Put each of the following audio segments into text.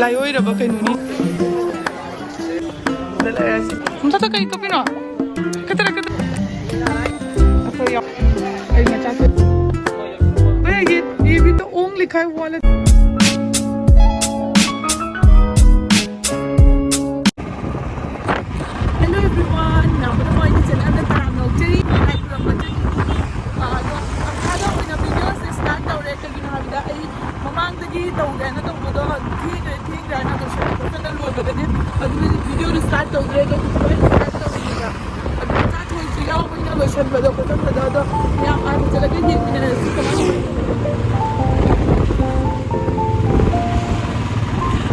ꯂꯥꯏꯑꯣꯏꯔꯕ ꯀꯩꯅꯣꯅꯤ ꯃꯊꯛꯇ ꯀꯩ ꯀꯞꯄꯤꯅꯣ ꯀꯇꯔ ꯑꯩꯈꯣꯏ ꯑꯩ ꯃꯆꯥ ये भी तो ओम लिखा है वो वाला हेलो एवरीवन नामदा मोइनी चैनल में ताराम नौचरी लाइक रमचरी अखादा वीडियो से स्टार्ट तौरे कगिनो हाबिदा आई ममांगदगी तौरे ना तौबदो ठीक रहना तो सोना लोबदने अदुने वीडियो स्टार्ट तौरे तो स्टार्ट तौरेगा अदु ता थोई याव मइना लोशन बदो बदो या आ चलगे ये मिने से कमा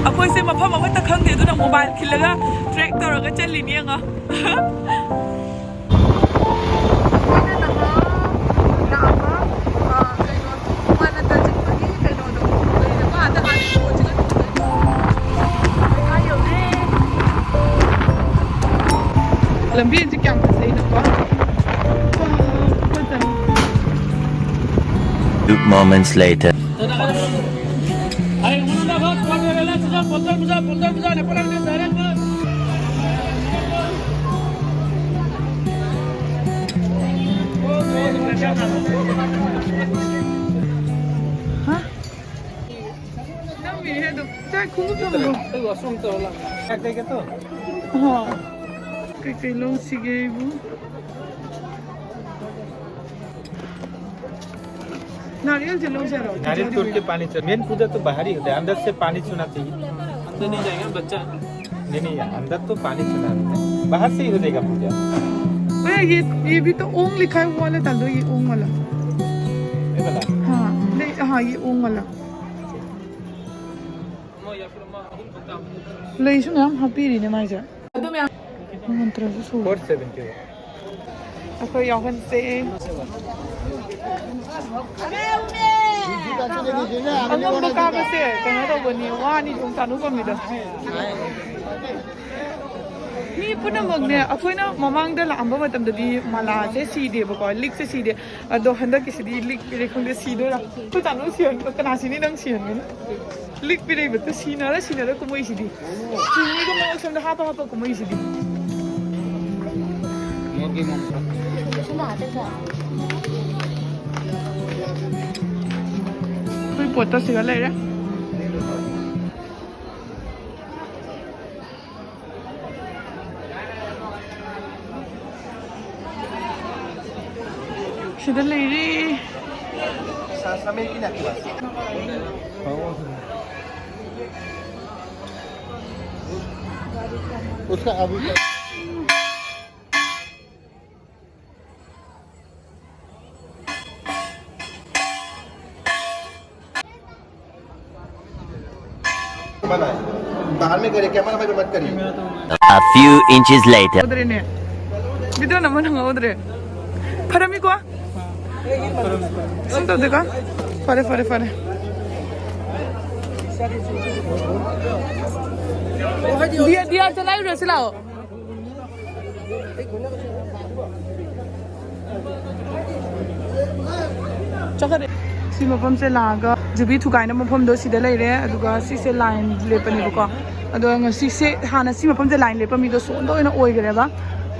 अखोई से मफम अमता खंगदे दुना मोबाइल खिलगा ट्रैक तौरगा चलिनी nga lambi ji kyang sai na ko 2 moments later ay muna na bak pagdala sa poltar muza na parang ni sarang ba ha na mi he do ta khum ko lo to asum to la kay ke to ha kay lo sige bu नारियल जलो से रहो नारियल तोड़ के पानी चल main पूजा तो बाहर ही होता है अंदर से पानी चुना चाहिए अंदर नहीं जाएगा बच्चा नहीं अंदर तो पानी चुना है बाहर से ही हो जाएगा पूजा भैया ये भी तो ओम लिखा है वो वाला डाल दो ये ओम वाला ये वाला हाँ नहीं हाँ ये ओम वाला ले इसमें हम हैप्पी रहने में जा अदो में मंत्र से सो 470 अखो यावन से अंगम बका बसे कना तो बनी वानी जों तानु कमिदा मी पुनमगने अखोइना ममांगदा लांबा मतमददी माला से सीदे बको लिक से सीदे अदो हंदा किसदी लिक पिरे खंदे सीदोरा तो तानु सियन कना सिनी नंग सियन गन लिक पिरे बत सीनारा कुमई सिदी सिनी को मग समदा हापा कुमई सिदी मोगी मोग कोई पोता सिगा ले रे सिदा ले रे समय की ना उसका अभी बाहर में करिए कैमरा में मत करिए a few inches later उधरे ने वीडियो नमन हंगा उधरे फरमी को सुन तो देखा फरे दिया चलाओ रे चलाओ चखरे सी मफम से लागा जुबी थुकाइना मफम दो सिदा लेरे अदुगा सी से लाइन लेपनी बको अदो ngasi se hana si mafam je line lepa mi do so do ina oigreba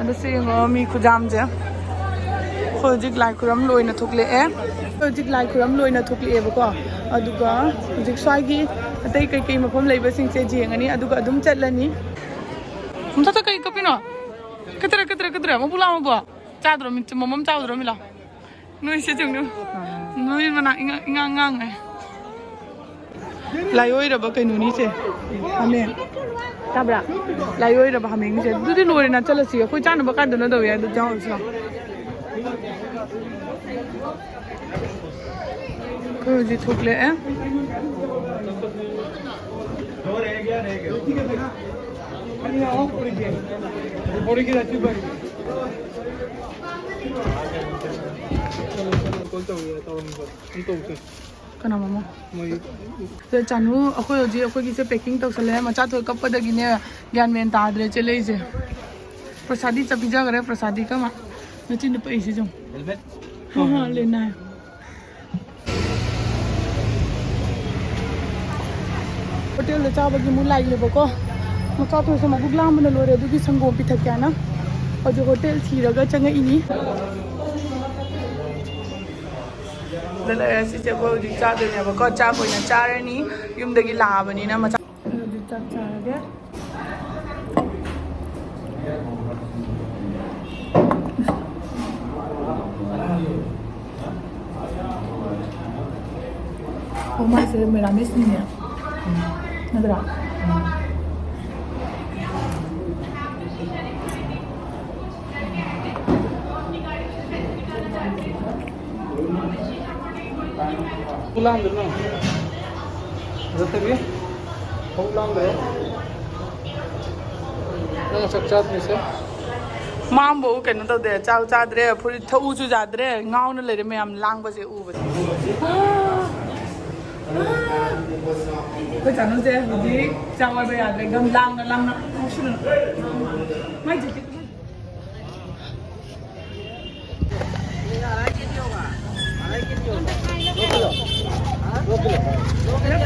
ado se mi khujam je hojik lai kuram loina thukle e hojik lai kuram loina thukle e bako aduga hojik swai gi atai kai mafam leiba sing se jengani aduga adum chatlani humta ta kai kapino katra mo pula mo ba chadro mi momam chadro mi la noi se jungnu noi mana ingang ai लाइओइरबा कैनुनी से हमें ताबरा लाइओइरबा हमें से दुदि लोरे ना चलसी कोई चानबा कादनो दो या जाओ सला कोई जी थोकले ए रह गया ठीक है ना अरे आओ पूरी की राती पर कौन तो हुआ तो उनको कना ममा तो चानू अखोय जी अखोय की से पैकिंग तौसले मचा तो कपदगिने ज्ञान मेन तादरे चले जे प्रसादी चपिजा करे प्रसादी का नचिन पैसे जो हां लेना है होटल चाबगी मु लाइलेबको मचा थोसे मबुक लामन लोरे अदुगी संगोम पिथक्याना अजो होटल थीरगा चंगा इनी दले सिसे को जि चादनेबको चा कोइना चारनी युमदगी लाबनिना मचा जि चा चागे Oh my, se me la mesnia. Nadra. Pulang dulu. Berarti pulang dulu. Nang sakchat ni se. Mambo kena tau de chau chadre phuri thau chu jadre ngau na le me am lang ba se u ba ko chanu se ji chawa ba ya le gam lang na shunu mai ji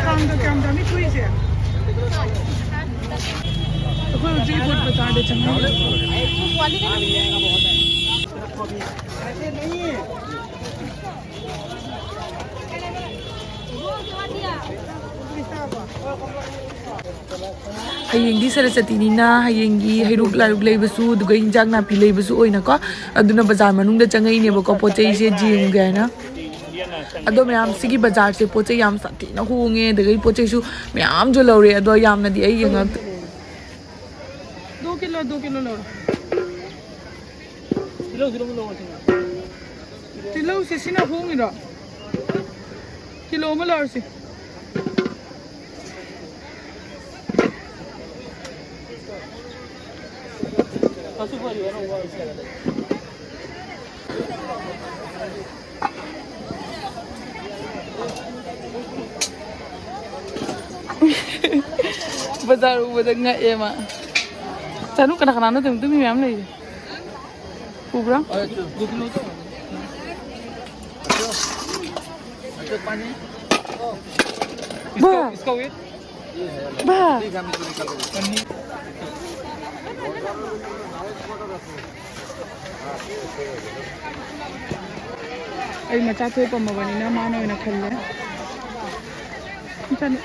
काम का काम दामी कोई से तो कोई जी foot बता दे चंगा Hayengdi Saraswatinina hayengi hairuk laruk leibasu duga injang na pi leibasu oina ko aduna bazar manung da changai ne bako pochei se jing ga na ado myam sigi bazar se pochei yam sati na hunge dagai pochei su myam jo lore ado yam na di ai yenga 2 kilo lor kilo lo tilo se sina hungi ro kilo ma lor se Bazar ubah enggak ya mak. Canu kena tuh mi am lagi. Kubra? Bah. इसका wait Bah. Ay macha thoy pamabani na mano na khalle. Chani.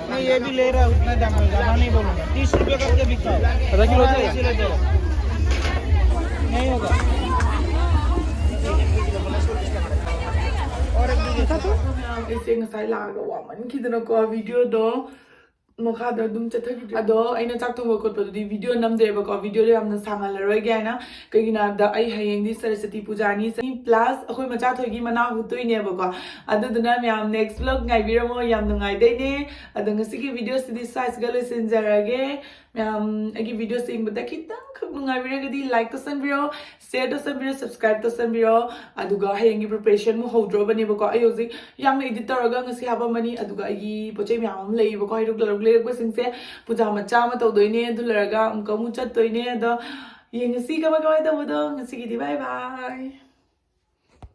मैं ये भी ले रहा हूँ उतना दाम नहीं बोलूँगा 30 रुपये करके बिकता है आधा किलो नहीं होगा और एक ऐसे ngasai laga wa man kidana ko video do mokha da dum chatha gi ado aina chak thong ko di video nam de ba ko video le amna sangal roi ga na kai gina da ai hayeng di Saraswati puja ni plus akhoi macha thoi gi mana hutoi ne ba ko adu duna myam next vlog ngai bi mo yam ngai dai ne adu ngasi gi video si di size ga le sinjarage myam agi video sing ba da kitang khak ngai bi ga di like to san video share to san video subscribe to san video adu ga hayeng gi preparation mo hodro ba ne ba ko ayo ji yang editor ga ngasi haba mani adu ga agi pochai myam lei ba ko hiruk laruk le ko sing se puja macha ma to doi ne du laraga am ka mu chat doi ne da yeng si ka ma ka da bo do ngasi gi di bye bye